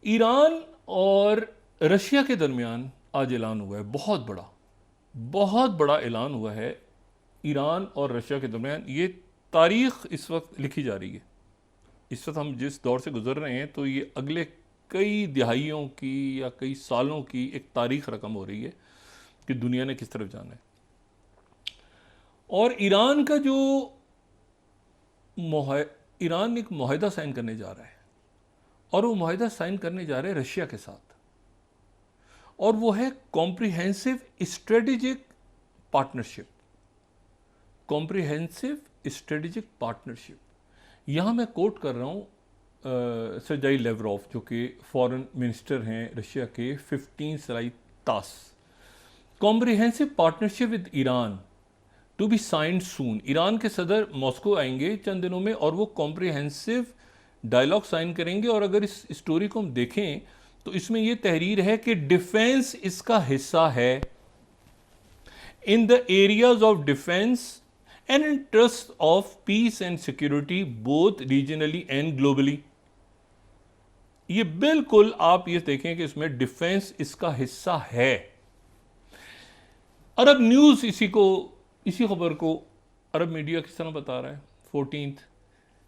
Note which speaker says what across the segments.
Speaker 1: Iran और Russia के दरमियान आज ऐलान हुआ है, बहुत बड़ा ऐलान हुआ है ईरान और रशिया के दरमियान। ये तारीख इस वक्त लिखी जा रही है। इस वक्त हम जिस दौर से गुजर रहे हैं तो ये अगले कई दिहाइयों की या कई सालों की एक तारीख रकम हो रही है कि दुनिया ने किस तरफ जाना है। और ईरान का जो ईरान एक मुआहदा साइन करने जा रहा है, और वो मुआहदा साइन करने जा रहे हैं रशिया के साथ, और वो है comprehensive strategic partnership. Comprehensive strategic partnership, यहाँ मैं कोट कर रहा हूँ सर्जाई लेवरोव, जो कि फॉरेन मिनिस्टर हैं रशिया के, 15 सलाई तास। Comprehensive partnership with Iran to be signed soon. Iran के सदर मॉस्को आएंगे चंद दिनों में और वो कॉम्प्रिहेंसिव डायलॉग साइन करेंगे। और अगर इस स्टोरी को हम देखें तो इसमें यह तहरीर है कि डिफेंस इसका हिस्सा है। In the areas of defence and interest of peace and security both regionally and globally. ये बिल्कुल आप ये देखें कि इसमें डिफेंस इसका हिस्सा है। अरब न्यूज इसी खबर को अरब मीडिया किस तरह बता रहा है, 14th,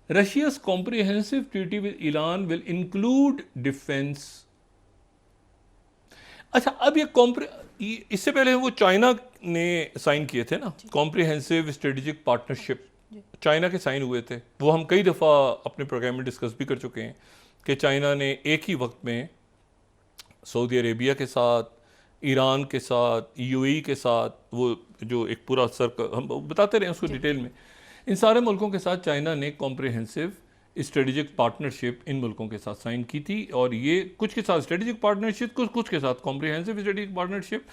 Speaker 1: रशिया's comprehensive treaty with Iran will include defense। अच्छा, अब इससे पहले वो चाइना ने साइन किए थे ना कॉम्प्रिहेंसिव स्ट्रेटेजिक पार्टनरशिप, चाइना के साइन हुए थे। वो हम कई दफ़ा अपने प्रोग्राम में डिस्कस भी कर चुके हैं कि चाइना ने एक ही वक्त में सऊदी अरेबिया के साथ, ईरान के साथ, यूएई के साथ, वो जो एक पूरा सर्कल हम बताते रहे उसको डिटेल में, इन सारे मुल्कों के साथ चाइना ने कॉम्प्रिहेंसिव स्ट्रेटेजिक पार्टनरशिप इन मुल्कों के साथ साइन की थी। और ये कुछ के साथ स्ट्रेटेजिक पार्टनरशिप, कुछ के साथ कॉम्प्रिहेंसिव स्ट्रेटेजिक पार्टनरशिप।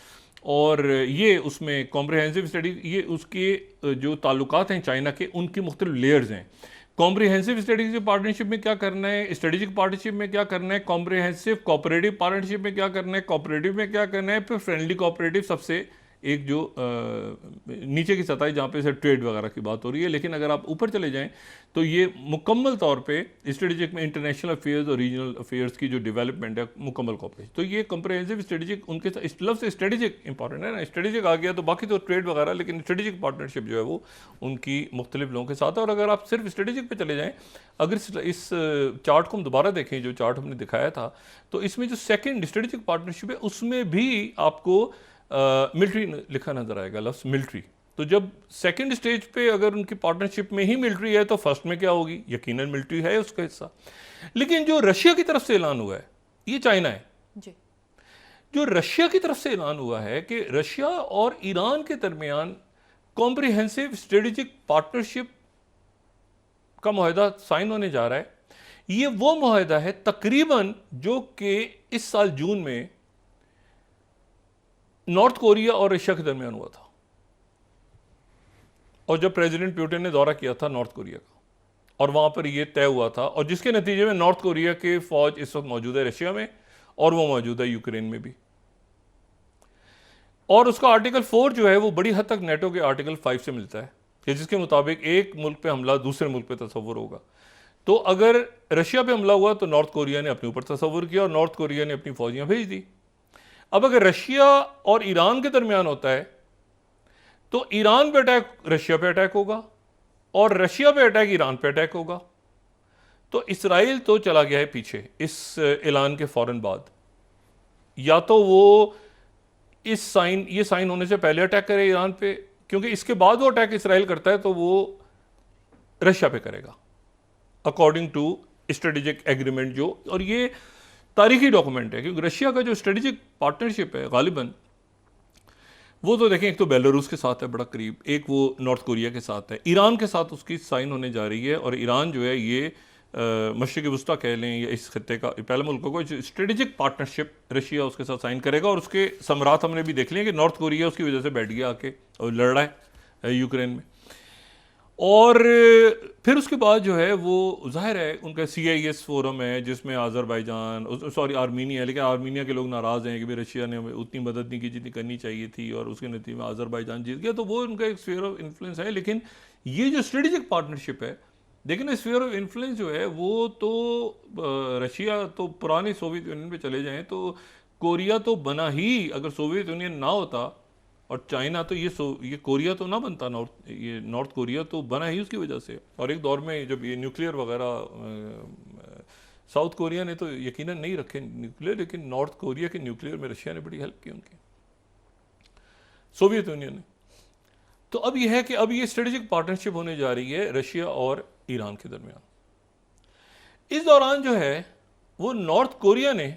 Speaker 1: और ये उसमें कॉम्प्रिहेंसिव स्टडीज, ये उसके जो ताल्लुकात हैं चाइना के, उनकी मुख्तलिफ लेयर्स हैं। कॉम्प्रिहेंसिव स्ट्रेटेजिक पार्टनरशिप में क्या करना है, स्ट्रेटेजिक पार्टनरशिप में क्या करना है, कॉम्प्रिहेंसिव कोऑपरेटिव पार्टनरशिप में क्या करना है, कोऑपरेटिव में क्या करना है, फिर फ्रेंडली कोऑपरेटिव सबसे एक जो नीचे की सतह है जहाँ पे से ट्रेड वगैरह की बात हो रही है। लेकिन अगर आप ऊपर चले जाएं तो ये मुकम्मल तौर पे स्ट्रेटेजिक में इंटरनेशनल अफेयर्स और रीजनल अफेयर्स की जो डेवलपमेंट है, मुकम्मल कॉपरेशन। तो ये कॉम्प्रिहेंसिव स्ट्रेटेजिक, उनके इस लफ्ज़ से स्ट्रेटेजिक इंपॉर्टेंट है ना, स्ट्रेटेजिक आ गया तो बाकी तो ट्रेड वगैरह, लेकिन स्ट्रेटेजिक पार्टनरशिप जो है वो उनकी मुख्तलिफ लोगों के साथ है। और अगर आप सिर्फ स्ट्रेटेजिक पे चले जाएँ, अगर इस चार्ट को हम दोबारा देखें, जो चार्ट हमने दिखाया था, तो इसमें जो सेकेंड स्ट्रेटेजिक पार्टनरशिप है उसमें भी आपको मिलिट्री लिखा नजर आएगा, लफ्ज़ मिलिट्री। तो जब सेकंड स्टेज पे अगर उनकी पार्टनरशिप में ही मिलिट्री है तो फर्स्ट में क्या होगी, यकीनन मिलिट्री है उसका हिस्सा। लेकिन जो रशिया की तरफ से ऐलान हुआ है, ये चाइना है जी। जो रशिया की तरफ से ऐलान हुआ है कि रशिया और ईरान के दरमियान कॉम्प्रिहेंसिव स्ट्रेटेजिक पार्टनरशिप का मुआहदा साइन होने जा रहा है। ये वो मुआहदा है तकरीबन जो कि इस साल जून में नॉर्थ कोरिया और रशिया के दरमियान हुआ था, और जब प्रेसिडेंट पुतिन ने दौरा किया था नॉर्थ कोरिया का, और वहां पर यह तय हुआ था, और जिसके नतीजे में नॉर्थ कोरिया के फौज इस वक्त मौजूद है रशिया में, और वो मौजूद है यूक्रेन में भी। और उसका आर्टिकल 4 जो है वो बड़ी हद तक नेटो के आर्टिकल 5 से मिलता है, कि जिसके मुताबिक एक मुल्क पे हमला दूसरे मुल्क पे तस्वुर होगा। तो अगर रशिया पे हमला हुआ तो नॉर्थ कोरिया ने अपने ऊपर तस्वुर किया और नॉर्थ कोरिया ने अपनी फौजियां भेज दी। अब अगर रशिया और ईरान के दरमियान होता है तो ईरान पे अटैक रशिया पे अटैक होगा, और रशिया पे अटैक ईरान पे अटैक होगा। तो इसराइल तो चला गया है पीछे इस ऐलान के फौरन बाद। या तो वो ये साइन होने से पहले अटैक करे ईरान पे, क्योंकि इसके बाद वो अटैक इसराइल करता है तो वो रशिया पे करेगा अकॉर्डिंग टू स्ट्रेटेजिक एग्रीमेंट जो, और ये तारीखी डॉक्यूमेंट है, क्योंकि रशिया का जो स्ट्रेटेजिक पार्टनरशिप है गालिबन वो तो देखें, एक तो बेलारूस के साथ है बड़ा करीब, एक वो नॉर्थ कोरिया के साथ है, ईरान के साथ उसकी साइन होने जा रही है। और ईरान जो है ये मशरिक़ वस्ता कह लें या इस खत्ते का पहले मुल्कों को स्ट्रेटेजिक पार्टनरशिप रशिया उसके साथ साइन करेगा। और उसके समरात हमने भी देख लिए कि नॉर्थ कोरिया उसकी वजह से बैठ गया आके और लड़ रहा है यूक्रेन में। और फिर उसके बाद जो है वो जाहिर है उनका CIS फोरम है जिसमें आर्मीनिया है, लेकिन आर्मीनिया के लोग नाराज़ हैं कि भाई रशिया ने उतनी मदद नहीं की जितनी करनी चाहिए थी, और उसके नतीजे में आज़रबाईजान जीत गया। तो वो उनका एक स्फीयर ऑफ इन्फ्लुएंस है। लेकिन ये जो स्ट्रेटेजिक पार्टनरशिप है लेकिन स्फीयर ऑफ इन्फ्लुएंस जो है वो तो रशिया तो पुराने सोवियत यूनियन पे चले जाएं तो कोरिया तो बना ही, अगर सोवियत यूनियन ना होता और चाइना, तो ये कोरिया तो ना बनता, नॉर्थ कोरिया तो बना ही उसकी वजह से। और एक दौर में जब ये न्यूक्लियर वगैरह, साउथ कोरिया ने तो यकीनन नहीं रखे न्यूक्लियर, लेकिन नॉर्थ कोरिया के न्यूक्लियर में रशिया ने बड़ी हेल्प की उनकी, सोवियत यूनियन ने। तो अब यह है कि अब ये स्ट्रेटेजिक पार्टनरशिप होने जा रही है रशिया और ईरान के दरमियान। इस दौरान जो है वो नॉर्थ कोरिया ने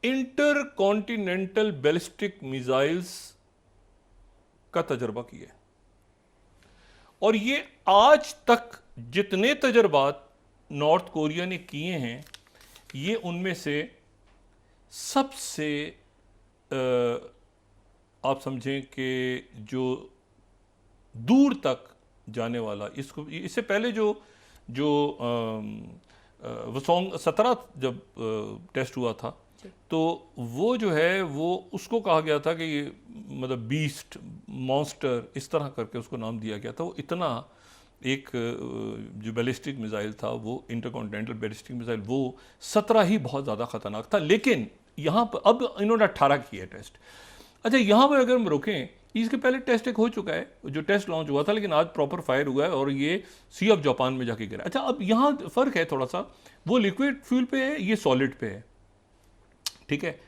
Speaker 1: इंटर कॉन्टिनेंटल बैलिस्टिक मिसाइल्स का तजर्बा किया, और ये आज तक जितने तजर्बात नॉर्थ कोरिया ने किए हैं, ये उनमें से सबसे आप समझें कि जो दूर तक जाने वाला, इससे पहले जो वसोंग 17 जब टेस्ट हुआ था, तो वो जो है वो उसको कहा गया था कि ये मतलब बीस्ट, मॉन्स्टर, इस तरह करके उसको नाम दिया गया था। वो इतना एक जो बैलिस्टिक मिसाइल था, वो इंटरकॉन्टिनेंटल बैलिस्टिक मिसाइल, वो 17 ही बहुत ज़्यादा ख़तरनाक था। लेकिन यहाँ पर अब इन्होंने 18 किए टेस्ट। अच्छा, यहाँ पर अगर हम रोकें, इसके पहले टेस्ट एक हो चुका है, जो टेस्ट लॉन्च हुआ था, लेकिन आज प्रॉपर फायर हुआ है और ये सी ऑफ जापान में जाके गिरा। अच्छा, अब यहाँ फ़र्क है थोड़ा सा, वो लिक्विड फ्यूल पे है, ये सॉलिड पे है, ठीक है।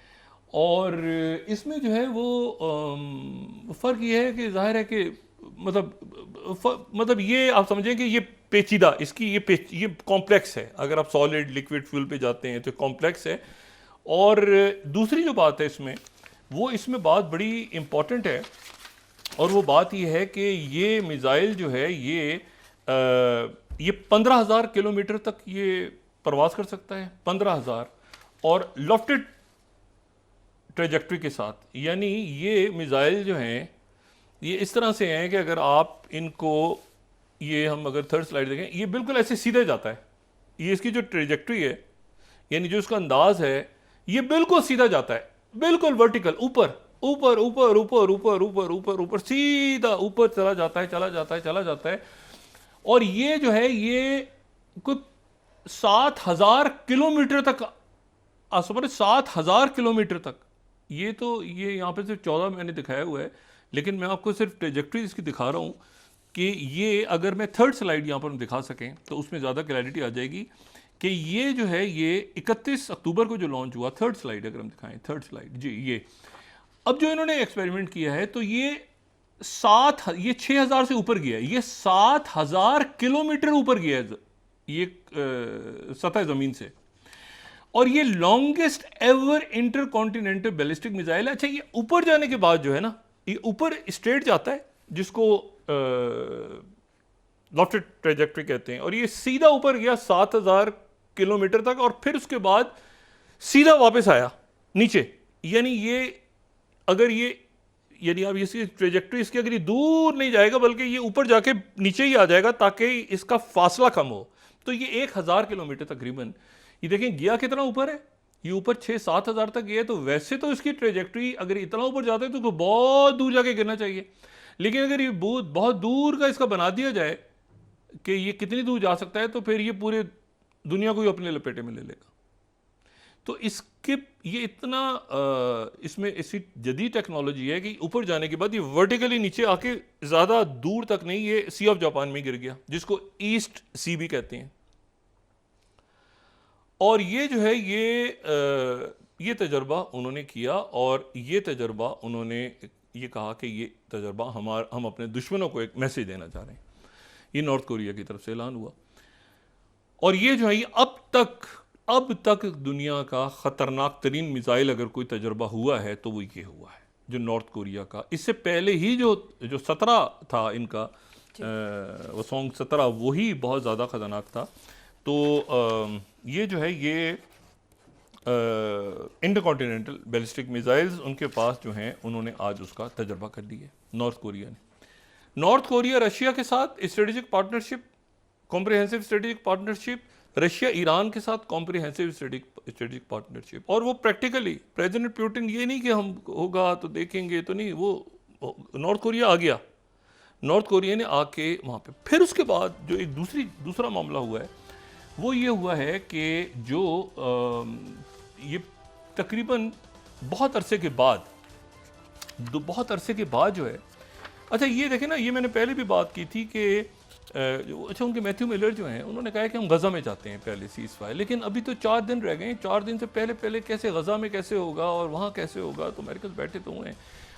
Speaker 1: और इसमें जो है वो फ़र्क ये है कि जाहिर है कि मतलब ये आप समझें कि ये पेचीदा, इसकी ये कॉम्प्लेक्स है। अगर आप सॉलिड लिक्विड फ्यूल पे जाते हैं तो कॉम्प्लेक्स है। और दूसरी जो बात है इसमें बात बड़ी इम्पॉर्टेंट है, और वो बात ये है कि ये मिसाइल जो है ये 15,000 किलोमीटर तक ये प्रवास कर सकता है, 15,000, और लॉफ्टेड ट्रेजेक्ट्री के साथ। यानी ये मिसाइल जो हैं ये इस तरह से हैं कि अगर आप इनको, ये हम अगर थर्ड स्लाइड देखें, ये बिल्कुल ऐसे सीधे जाता है। ये इसकी जो ट्रेजेक्ट्री है, यानी जो इसका अंदाज है, ये बिल्कुल सीधा जाता है, बिल्कुल वर्टिकल, ऊपर ऊपर ऊपर ऊपर ऊपर ऊपर ऊपर ऊपर सीधा ऊपर चला जाता है, चला जाता है, चला जाता है। और ये जो है ये कोई 7,000 किलोमीटर तक, समझ, 7,000 किलोमीटर तक। ये यहाँ पे सिर्फ 14 मैंने दिखाया हुआ है, लेकिन मैं आपको सिर्फ ट्रेजेक्ट्री इसकी दिखा रहा हूँ कि ये अगर मैं थर्ड स्लाइड यहाँ पर हम दिखा सकें तो उसमें ज़्यादा क्लैरिटी आ जाएगी कि ये जो है ये 31 अक्टूबर को जो लॉन्च हुआ। थर्ड स्लाइड अगर हम दिखाएं, थर्ड स्लाइड जी, ये अब जो इन्होंने एक्सपेरिमेंट किया है, तो ये 6,000 से ऊपर गया है, ये 7,000 किलोमीटर ऊपर गया है ये सतह ज़मीन से, और ये longest ever intercontinental ballistic missile है। अच्छा, ये ऊपर जाने के बाद जो है ना, ये ऊपर स्ट्रेट जाता है, जिसको लॉफ्टेड ट्रेजेक्ट्री कहते हैं, और ये सीधा ऊपर गया 7,000 किलोमीटर तक, और फिर उसके बाद सीधा वापस आया नीचे। यानी ये अगर ये, यानी अब इसकी ट्रेजेक्ट्री इसकी अगर ये दूर नहीं जाएगा, बल्कि ये ऊपर जाके नीचे ही आ जाएगा ताकि इसका फासला कम हो। तो ये 1,000 किलोमीटर तकरीबन, ये देखें गया कितना ऊपर है, ये ऊपर 6-7 हज़ार तक गया है। तो वैसे तो इसकी ट्रेजेक्ट्री अगर इतना ऊपर जाता है तो बहुत दूर जाके गिरना चाहिए, लेकिन अगर ये बहुत दूर का इसका बना दिया जाए कि ये कितनी दूर जा सकता है, तो फिर ये पूरे दुनिया को ही अपने लपेटे में ले लेगा। तो इसके ये इतना इसमें ऐसी जदीद टेक्नोलॉजी है कि ऊपर जाने के बाद ये वर्टिकली नीचे आके ज़्यादा दूर तक नहीं, ये सी ऑफ जापान में गिर गया, जिसको ईस्ट सी भी कहते हैं। और ये जो है ये तजर्बा उन्होंने किया, और ये तजर्बा उन्होंने ये कहा कि ये तजर्बा हम अपने दुश्मनों को एक मैसेज देना चाह रहे हैं। ये नॉर्थ कोरिया की तरफ से ऐलान हुआ, और ये जो है ये अब तक दुनिया का ख़तरनाक तरीन मिसाइल अगर कोई तजर्बा हुआ है तो वो ये हुआ है, जो नॉर्थ कोरिया का। इससे पहले ही जो 17 था इनका, वसोंग 17, वही बहुत ज़्यादा ख़तरनाक था। तो ये जो है ये इंटरकॉन्टिनेंटल बैलिस्टिक मिसाइल्स उनके पास जो हैं, उन्होंने आज उसका तजर्बा कर लिया नॉर्थ कोरिया ने। नॉर्थ कोरिया रशिया के साथ strategic partnership, comprehensive strategic partnership, Russia Iran के साथ कॉम्प्रिहेंसिव स्ट्रेटेजिक पार्टनरशिप। और वो प्रैक्टिकली प्रेसिडेंट पुतिन, ये नहीं कि हम होगा तो देखेंगे तो नहीं, वो नॉर्थ कोरिया आ गया। नॉर्थ कोरिया ने आके वहाँ पे, फिर उसके बाद जो एक दूसरा मामला हुआ है वो ये हुआ है कि जो ये तकरीबन बहुत अरसे के बाद जो है, अच्छा ये देखें ना, ये मैंने पहले भी बात की थी कि अच्छा उनके मैथ्यू मिलर जो हैं उन्होंने कहा है कि हम गज़ा में जाते हैं पहले सीज़ फायर, लेकिन अभी तो 4 दिन रह गए हैं, 4 दिन से पहले कैसे गज़ा में कैसे होगा और वहाँ कैसे होगा, तो अमेरिकन बैठे तो हुए हैं।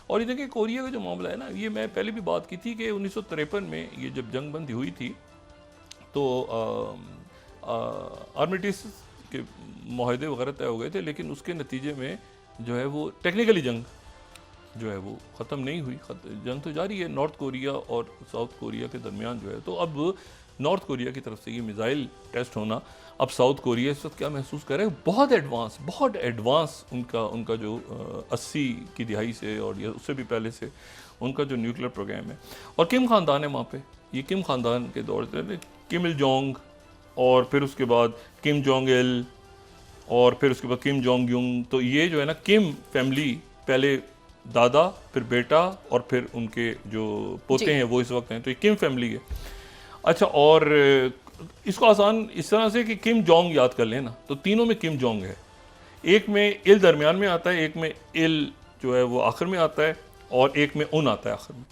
Speaker 1: और ये देखिए कोरिया का जो मामला है ना, ये मैं पहले भी बात की थी कि 1953 में ये जब जंग बंदी हुई थी तो आर्मिटिस के माहदे वगैरह तय हो गए थे, लेकिन उसके नतीजे में जो है वो टेक्निकली जंग जो है वो ख़त्म नहीं हुई, जंग तो जारी है नॉर्थ कोरिया और साउथ कोरिया के दरमियान जो है। तो अब नॉर्थ कोरिया की तरफ से ये मिज़ाइल टेस्ट होना, अब साउथ कोरिया इस वक्त क्या महसूस कर रहे हैं, बहुत एडवांस उनका जो 80 की दिहाई से और या उससे भी पहले से उनका जो न्यूक्लियर प्रोग्राम है। और किम ख़ानदान है वहाँ पे, ये किम ख़ानदान के दौर से किम इल जोंग और फिर उसके बाद किम जोंग इल और फिर उसके बाद किम जोंग यूंग, तो ये जो है ना किम फैमिली, पहले दादा फिर बेटा और फिर उनके जो पोते हैं वो इस वक्त हैं, तो ये किम फैमिली है। अच्छा, और इसको आसान इस तरह से कि किम जोंग याद कर लेना, तो तीनों में किम जोंग है, एक में इल दरमियान में आता है, एक में इल जो है वो आखिर में आता है और एक में उन आता है आखिर में।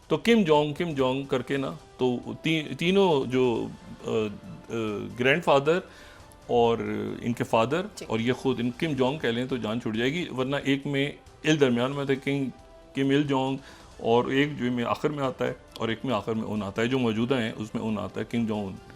Speaker 1: तो किम जोंग करके ना, तो तीनों जो ग्रैंडफादर और इनके फादर और ये खुद इन किम जोंग कह लें तो जान छूट जाएगी, वरना एक में इल दरमियान में था किम इल जोंग और एक जो में आखिर में आता है और एक में आखिर में उन आता है, जो मौजूदा हैं उसमें उन आता है, किम जोंग उन।